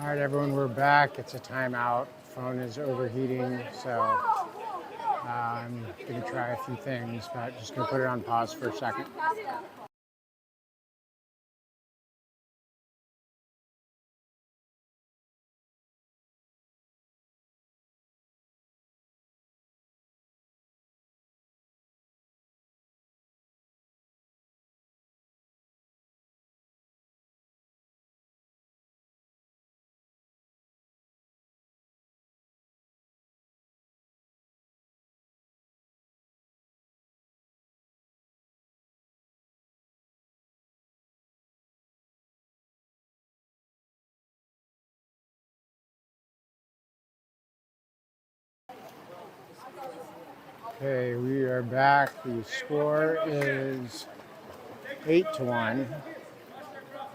All right, everyone, we're back. It's a timeout. Phone is overheating, so I'm going to try a few things, but just going to put it on pause for a second. Okay, we are back. The score is 8-1.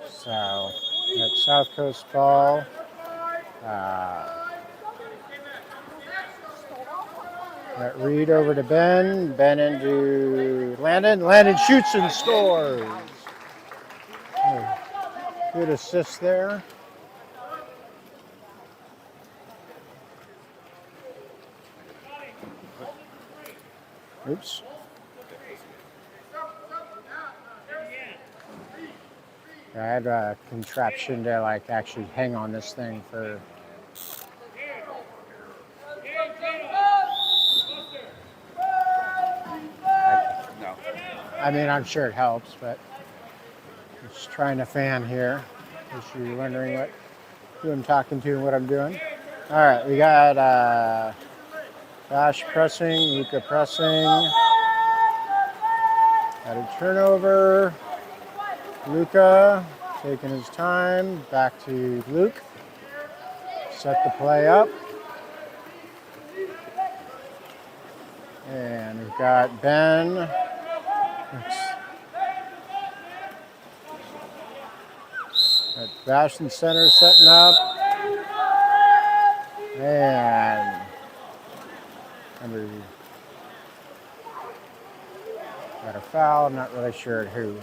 So, that's South Coast ball. Got Reed over to Ben. Ben into Landon. Landon shoots and scores. Oh, good assist there. Oops. I had a contraption to like actually hang on this thing for. No. I mean, I'm sure it helps, but just trying to fan here. If you're wondering who I'm talking to and what I'm doing. All right, we got Bash pressing, Luca pressing. Got a turnover. Luca taking his time. Back to Luke. Set the play up. And we've got Ben. Got Bash in center setting up. And got a foul. I'm not really sure who.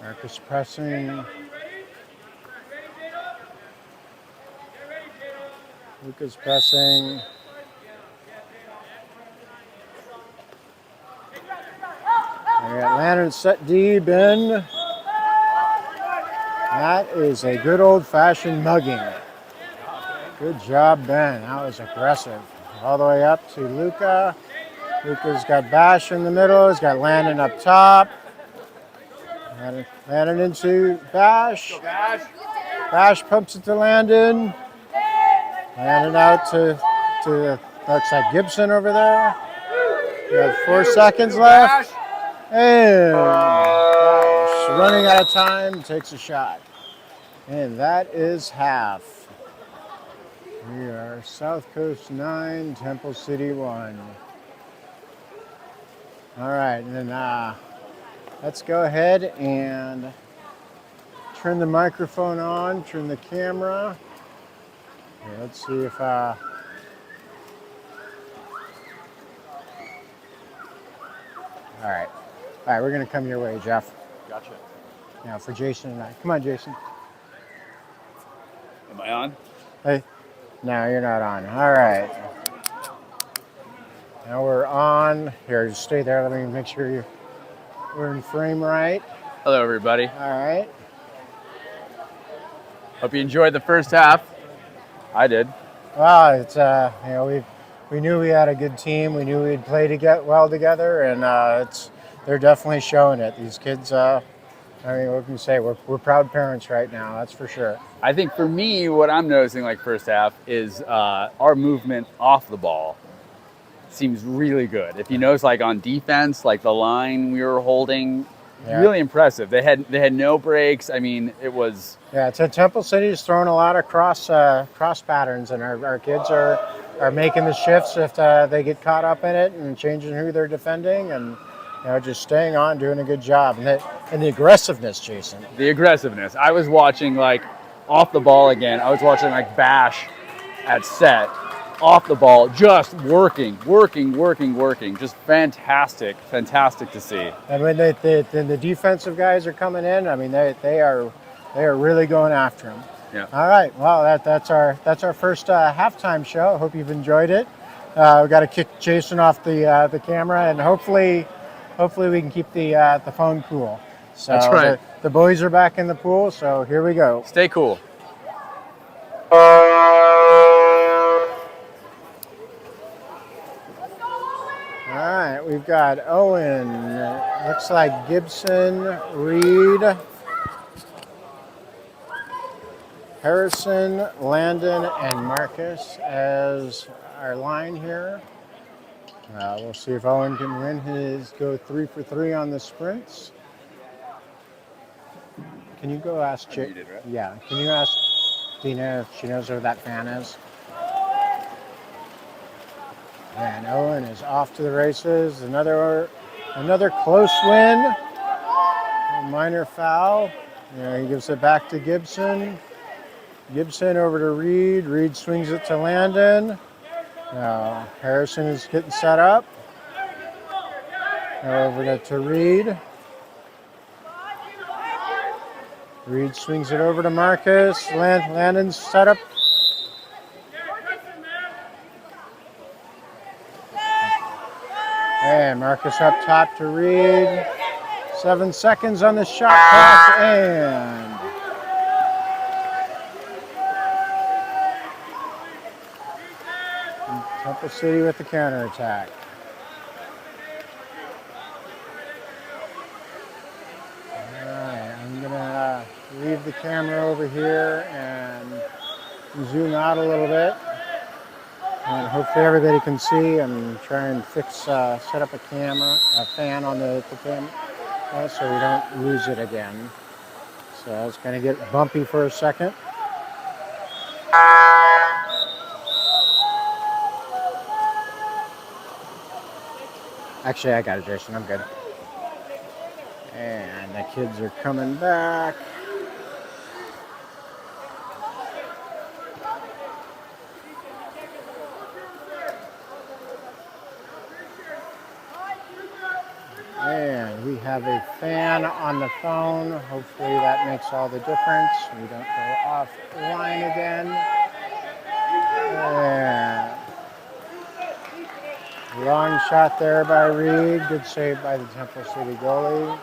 Marcus pressing. Luca's pressing. We got Landon set D, Ben. That is a good old-fashioned mugging. Good job, Ben. That was aggressive. All the way up to Luca. Luca's got Bash in the middle. He's got Landon up top. Landon into Bash. Bash pumps it to Landon. Landon out to looks like Gibson over there. We have 4 seconds left. And Bash, running out of time, takes a shot. And that is half. We are South Coast 9, Temple City 1. All right, and then let's go ahead and turn the microphone on, turn the camera. Okay, let's see if all right, we're gonna come your way, Jeff. Gotcha. Now for Jason and I. Come on, Jason. Am I on? Hey, no, you're not on. All right. Now we're on. Here, just stay there. Let me make sure we're in frame right. Hello, everybody. All right. Hope you enjoyed the first half. I did. Well, it's we knew we had a good team. We knew we'd play well together, and they're definitely showing it. These kids. I mean, what can you say? We're proud parents right now. That's for sure. I think for me, what I'm noticing like first half is our movement off the ball seems really good. If you notice, like on defense, like the line we were holding, really impressive. They had no breaks. I mean, it was. Yeah, so Temple City's throwing a lot of cross patterns, and our kids are making the shifts if they get caught up in it and changing who they're defending, and just staying on, doing a good job. And the aggressiveness, Jason. The aggressiveness. I was watching like off the ball again. I was watching like Bash at set, off the ball, just working. Just fantastic to see. And when the defensive guys are coming in, I mean they are really going after them. Yeah. All right. Well, that's our first halftime show. Hope you've enjoyed it. We got to kick Jason off the camera, and hopefully we can keep the phone cool. So That's right. The boys are back in the pool, so here we go. Stay cool. All right, we've got Owen, looks like Gibson, Reed, Harrison, Landon, and Marcus as our line here. We'll see if Owen can win go 3 for 3 on the sprints. Can you go ask You did, right? Yeah, can you ask Dina if she knows where that fan is? And Owen is off to the races. Another close win. A minor foul. He gives it back to Gibson. Gibson over to Reed. Reed swings it to Landon. Now Harrison is getting set up. Now over to Reed. Reed swings it over to Marcus. Landon's set up. And Marcus up top to Reed. 7 seconds on the shot clock, and Temple City with the counterattack. All right, I'm gonna leave the camera over here and zoom out a little bit. And hopefully everybody can see. I'm trying to set up a fan on the camera, so we don't lose it again. So it's going to get bumpy for a second. Actually, I got it, Jason. I'm good. And the kids are coming back. And we have a fan on the phone. Hopefully that makes all the difference. We don't go offline again. And long shot there by Reed. Good save by the Temple City goalie.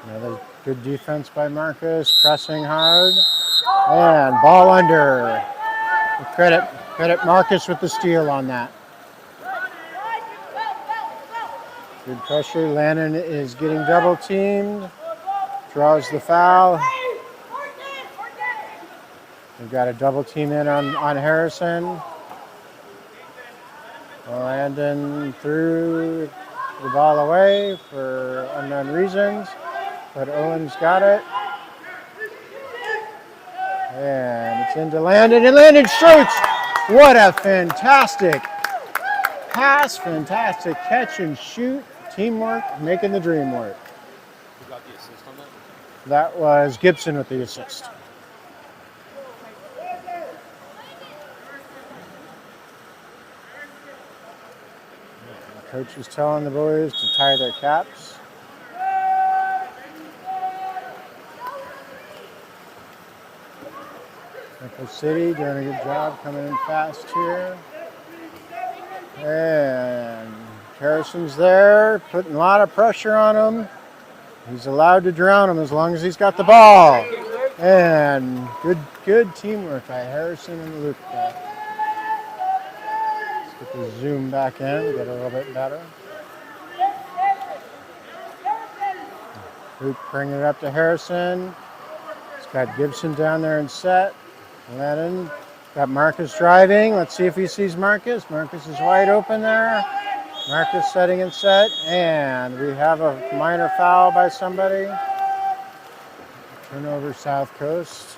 Another good defense by Marcus. Pressing hard. And ball under. Credit Marcus with the steal on that. Good pressure. Landon is getting double teamed. Draws the foul. We've got a double team in on Harrison. Landon threw the ball away for unknown reasons, but Owen's got it. And it's into Landon, and Landon shoots! What a fantastic pass, fantastic catch and shoot. Teamwork, making the dream work. Who got the assist on that? That was Gibson with the assist. The coach is telling the boys to tie their caps. Temple City doing a good job coming in fast here. And Harrison's there, putting a lot of pressure on him. He's allowed to drown him as long as he's got the ball. And good teamwork by Harrison and Luke there. Let's get the zoom back in, get a little bit better. Luke bringing it up to Harrison. He's got Gibson down there in set. Lennon got Marcus driving. Let's see if he sees Marcus. Marcus is wide open there. Marcus setting and set, and we have a minor foul by somebody. Turnover South Coast.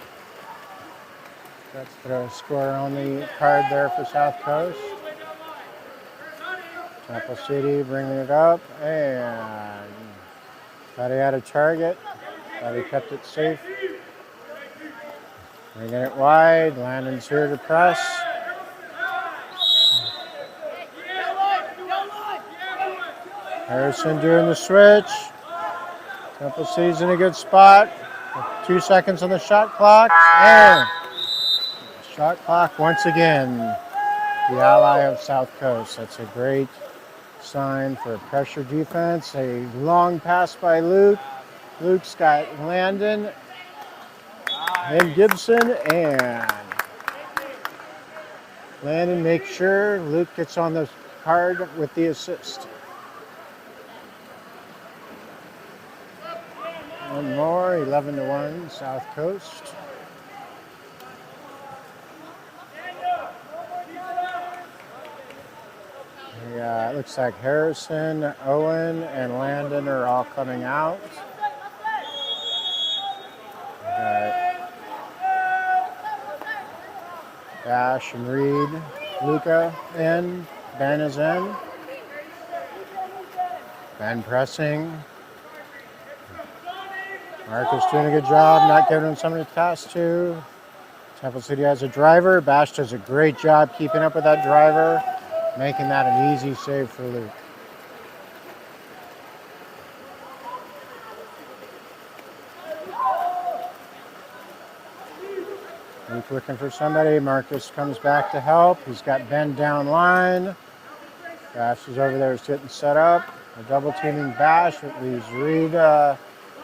That's the score on the card there for South Coast. Temple City bringing it up, and thought he had a target. Thought he kept it safe. Bringing it wide. Landon's here to press. Harrison doing the switch. Temple City's in a good spot. 2 seconds on the shot clock. And shot clock once again. The ally of South Coast. That's a great sign for pressure defense. A long pass by Luke. Luke's got Landon and Gibson, and Landon makes sure Luke gets on the card with the assist. One more, 11-1, South Coast. Yeah, it looks like Harrison, Owen, and Landon are all coming out. Bash and Reed, Luca in, Ben is in. Ben pressing. Marcus doing a good job, not giving him somebody to pass to. Temple City has a driver. Bash does a great job keeping up with that driver, making that an easy save for Luke. Luke looking for somebody. Marcus comes back to help. He's got Ben down line. Bash is over there getting set up. A double teaming Bash. It leaves Reed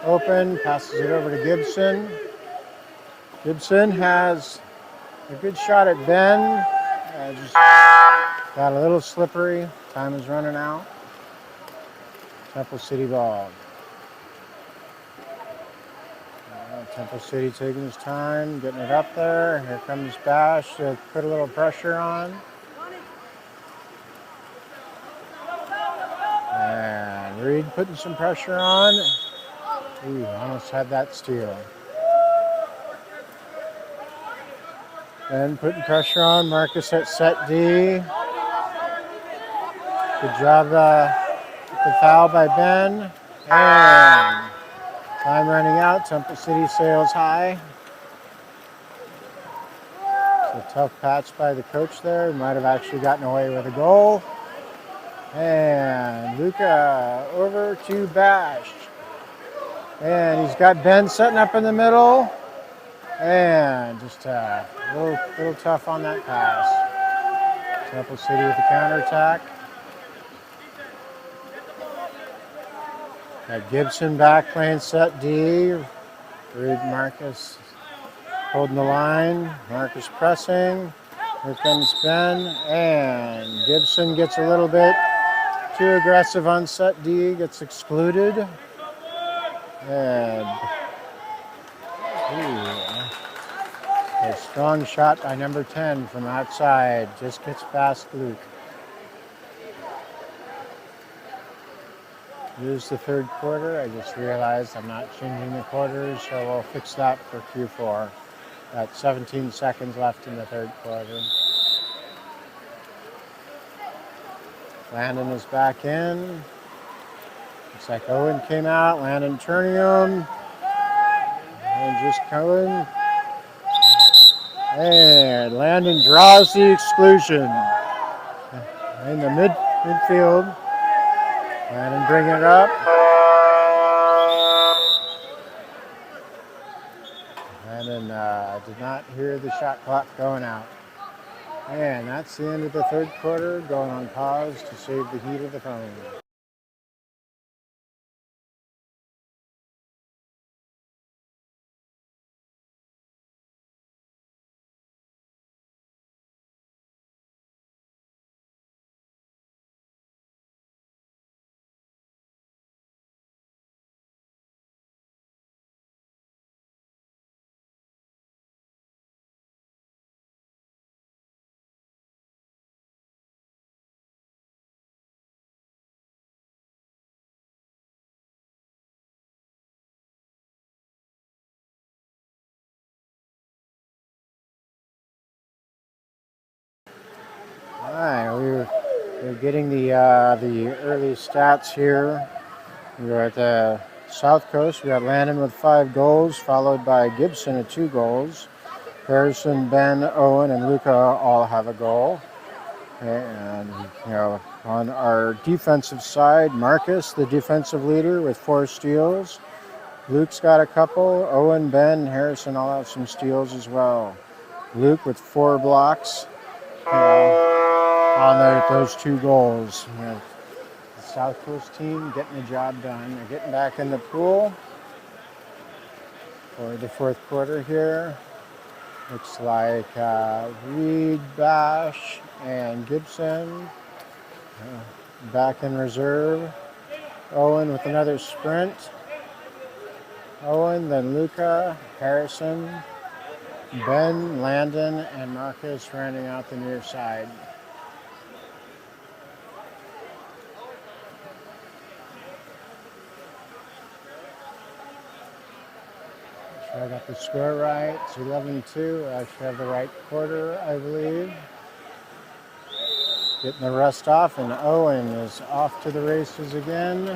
open. Passes it over to Gibson. Gibson has a good shot at Ben. Just got a little slippery. Time is running out. Temple City ball. Temple City taking his time, getting it up there. Here comes Bash to put a little pressure on. And Reed putting some pressure on. Ooh, almost had that steal. Ben putting pressure on. Marcus at set D. Good job with the foul by Ben. And time running out. Temple City sails high. It's a tough patch by the coach there. Might have actually gotten away with a goal. And Luca over to Bash. And he's got Ben setting up in the middle. And just a little tough on that pass. Temple City with the counterattack. Got Gibson back playing set D. Reed Marcus holding the line. Marcus pressing. Here comes Ben. And Gibson gets a little bit too aggressive on set D. Gets excluded. And a strong shot by number 10 from outside. Just gets past Luke. Here's the third quarter. I just realized I'm not changing the quarters, so we'll fix that for Q4. Got 17 seconds left in the third quarter. Landon is back in. Looks like Owen came out. Landon turning him. And just going. And Landon draws the exclusion in the midfield. Landon bringing it up. Landon did not hear the shot clock going out. And that's the end of the third quarter. Going on pause to save the heat of the phone. All right, we're getting the early stats here. We're at the South Coast. We got Landon with 5 goals, followed by Gibson at 2 goals. Harrison, Ben, Owen, and Luca all have a goal. And, on our defensive side, Marcus, the defensive leader, with 4 steals. Luke's got a couple. Owen, Ben, Harrison all have some steals as well. Luke with 4 blocks on those 2 goals. The South Coast team getting the job done. They're getting back in the pool for the 4th quarter here. Looks like Reed, Bash, and Gibson back in reserve. Owen with another sprint. Owen, then Luca, Harrison, Ben, Landon, and Marcus rounding out the near side. I got the score right. It's 11-2. I should have the right quarter, I believe. Getting the rust off, and Owen is off to the races again.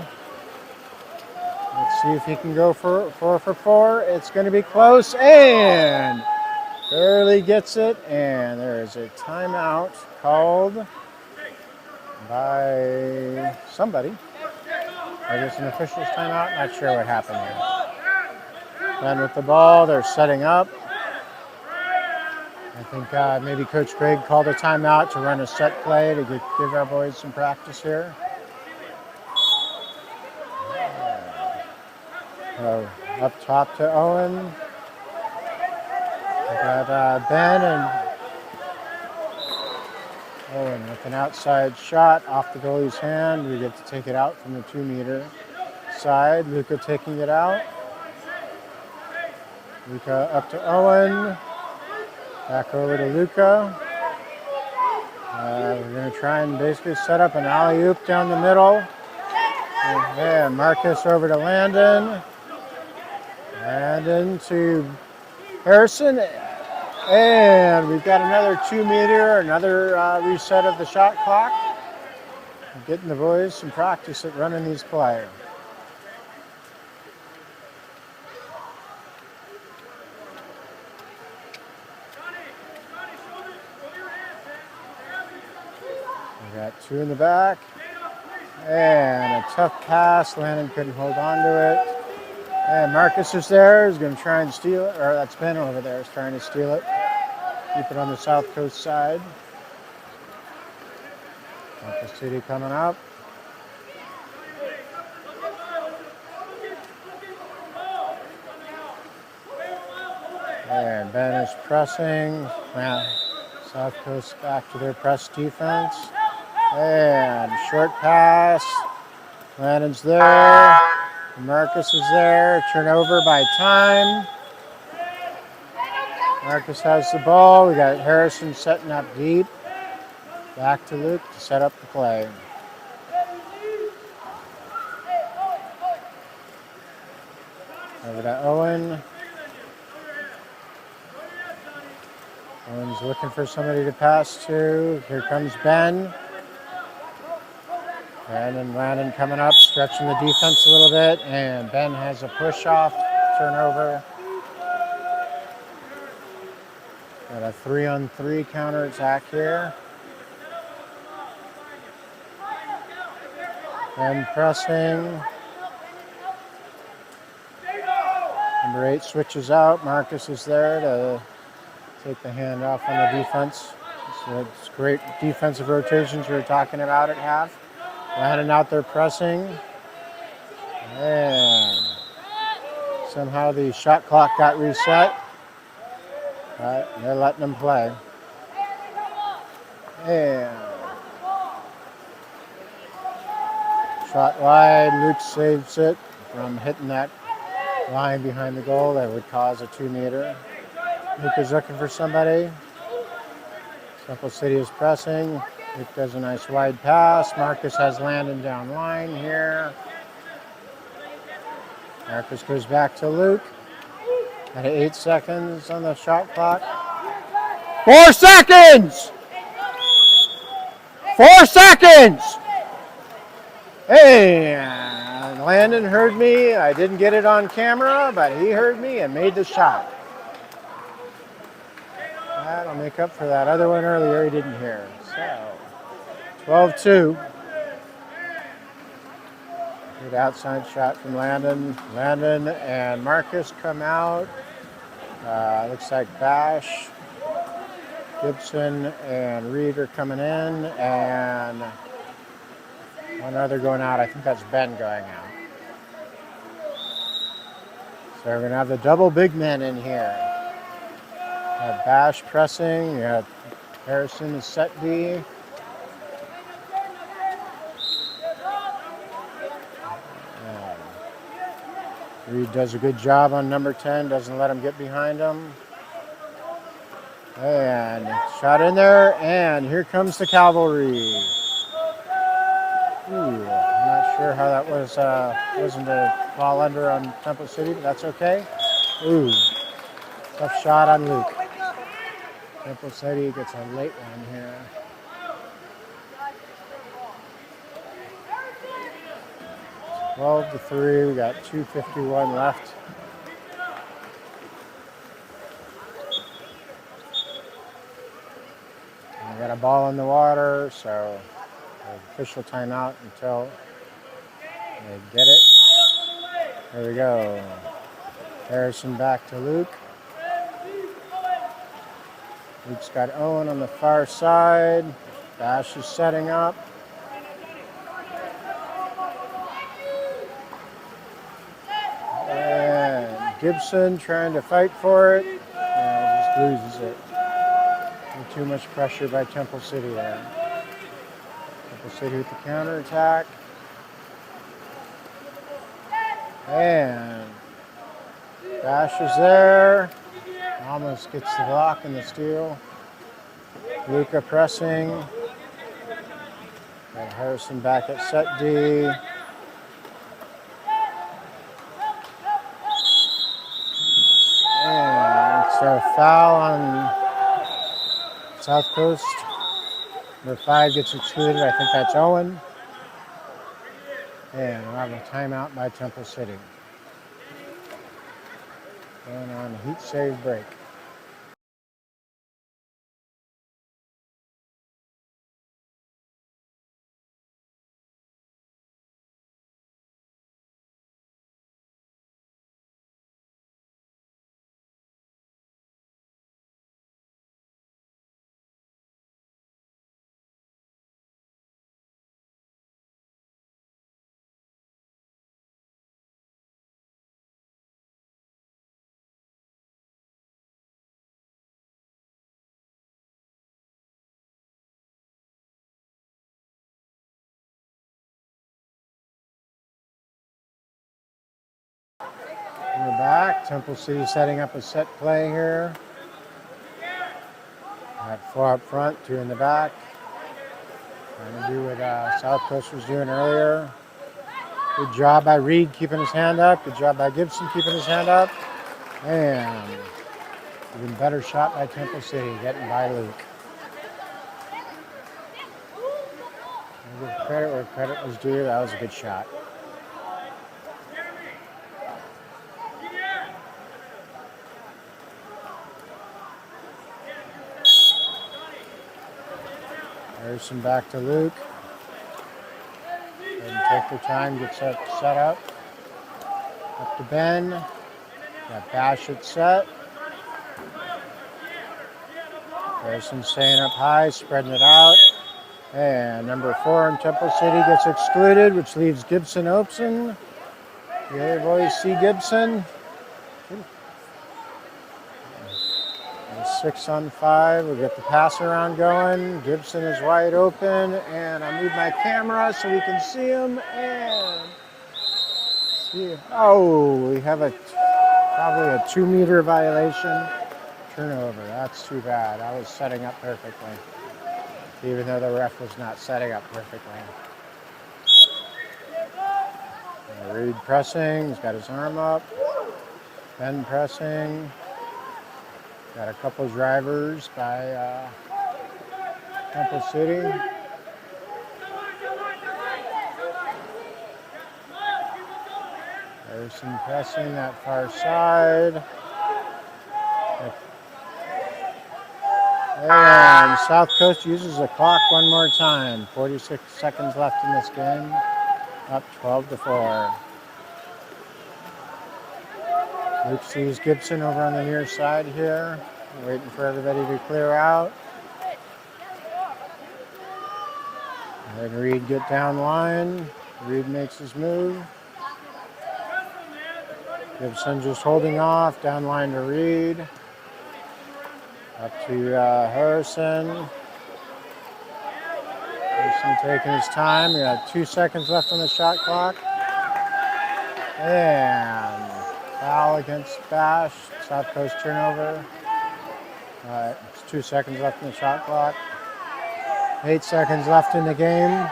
Let's see if he can go for 4. It's going to be close, and barely gets it. And there is a timeout called by somebody. I guess an official's timeout. Not sure what happened here. Ben with the ball, they're setting up. I think maybe Coach Craig called a timeout to run a set play to give our boys some practice here. So up top to Owen. We got Ben and Owen with an outside shot off the goalie's hand. We get to take it out from the 2-meter side. Luca taking it out. Luca up to Owen. Back over to Luca. We're going to try and basically set up an alley-oop down the middle. And Marcus over to Landon. Landon to Harrison. And we've got another 2-meter, another reset of the shot clock. Getting the boys some practice at running these plays. We got 2 in the back. And a tough pass. Landon couldn't hold on to it. And Marcus is there. He's going to try and steal it. Or that's Ben over there is trying to steal it. Keep it on the South Coast side. Marcus City coming up. And Ben is pressing. South Coast back to their press defense. And short pass. Landon's there. Marcus is there. Turnover by time. Marcus has the ball. We got Harrison setting up deep. Back to Luke to set up the play. Over to Owen. Owen's looking for somebody to pass to. Here comes Ben. Ben and Landon coming up, stretching the defense a little bit, and Ben has a push-off turnover. Got a 3-on-3 counterattack here. Ben pressing. Number 8 switches out. Marcus is there to take the handoff on the defense. So it's great defensive rotations we were talking about at half. Landon out there pressing. And somehow the shot clock got reset. But they're letting them play. And shot wide. Luke saves it from hitting that line behind the goal that would cause a 2-meter. Luke is looking for somebody. Central City is pressing. Luke does a nice wide pass. Marcus has Landon down line here. Marcus goes back to Luke. At 8 seconds on the shot clock. 4 seconds! 4 seconds! Hey, Landon heard me. I didn't get it on camera, but he heard me and made the shot. That'll make up for that other one earlier he didn't hear. So, 12-2. Good outside shot from Landon. Landon and Marcus come out. Looks like Bash, Gibson, and Reed are coming in, and one other going out. I think that's Ben going out. So we're going to have the double big men in here. Bash pressing. You have Harrison is set D. Reed does a good job on number 10, doesn't let him get behind him. And shot in there, and here comes the cavalry. Ooh, I'm not sure how that was, wasn't a fall under on Temple City, but that's okay. Ooh, tough shot on Luke. Temple City gets a late one here. It's 12-3, we got 2:51 left. And we got a ball in the water, so official timeout until they get it. There we go. Harrison back to Luke. Luke's got Owen on the far side. Bash is setting up. And Gibson trying to fight for it. And just loses it. And too much pressure by Temple City there. Temple City with the counterattack. And Bash is there. Almost gets the block and the steal. Luca pressing. Got Harrison back at set D. And it's a foul on South Coast. Number 5 gets excluded. I think that's Owen. And we'll have a timeout by Temple City. Going on a heat save break. We're back. Temple City setting up a set play here. Got 4 up front, 2 in the back. Trying to do what South Coast was doing earlier. Good job by Reed keeping his hand up. Good job by Gibson keeping his hand up. And even better shot by Temple City, getting by Luke. I'll give credit where credit was due. That was a good shot. Harrison back to Luke. And take their time, get set up. Up to Ben. Got Bash at set. Harrison staying up high, spreading it out. And number 4 in Temple City gets excluded, which leaves Gibson open. The other boys see Gibson. 6 on 5. We'll get the pass around going. Gibson is wide open, and I move my camera so we can see him. And see, oh, we have probably a 2-meter violation. Turnover. That's too bad. I was setting up perfectly, even though the ref was not setting up perfectly. Reed pressing. He's got his arm up. Ben pressing. Got a couple drivers by Temple City. Harrison pressing that far side. And South Coast uses the clock one more time. 46 seconds left in this game. Up 12-4. Luke sees Gibson over on the near side here. Waiting for everybody to clear out. And Reed get down line. Reed makes his move. Gibson just holding off. Down line to Reed. Up to Harrison. Harrison taking his time. We got 2 seconds left on the shot clock. And foul against Bash. South Coast turnover. All right, it's 2 seconds left in the shot clock. 8 seconds left in the game.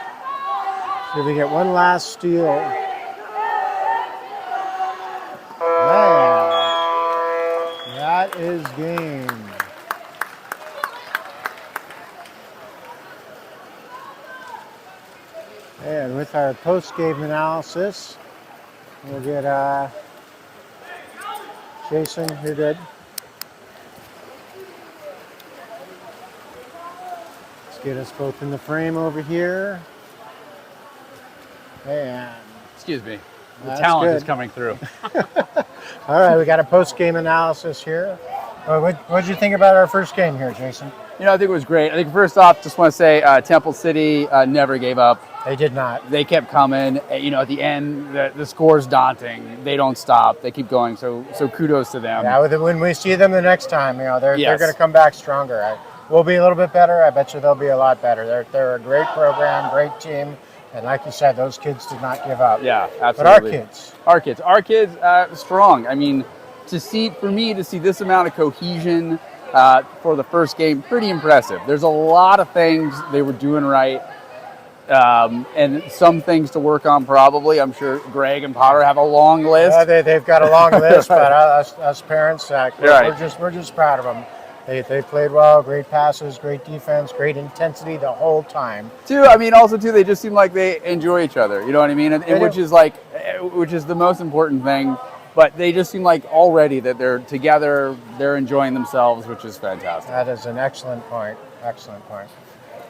See if we get one last steal. Man, that is game. And with our post-game analysis, we'll get Jason, who did. Let's get us both in the frame over here. And Excuse me. The That's talent is good. coming through. all right, we got a post-game analysis here. What did you think about our first game here, Jason? You know, I think it was great. I think first off, just want to say Temple City never gave up. They did not. They kept coming. You know, at the end, the score's daunting. They don't stop. They keep going. So kudos to them. Yeah, when we see them the next time, they're Yes. going to come back stronger. We'll be a little bit better. I bet you they'll be a lot better. They're a great program, great team, and like you said, those kids did not give up. Yeah, But absolutely. our kids, Our kids, strong. I mean, for me to see this amount of cohesion for the first game, pretty impressive. There's a lot of things they were doing right. And some things to work on probably. I'm sure Greg and Potter have a long list. they've got a long list, but us parents, Right. we're just proud of them. They played well, great passes, great defense, great intensity the whole time. Too, I mean, also too, they just seem like they enjoy each other. You know what I mean? And They which do. is the most important thing. But they just seem like already that they're together, they're enjoying themselves, which is fantastic. That is an excellent point. Excellent point.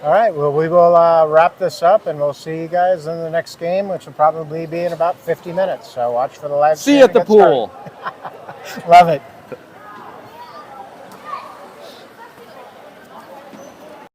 All right, well, we will wrap this up, and we'll see you guys in the next game, which will probably be in about 50 minutes. So watch for the live See stream you at to the get started. pool. Love it.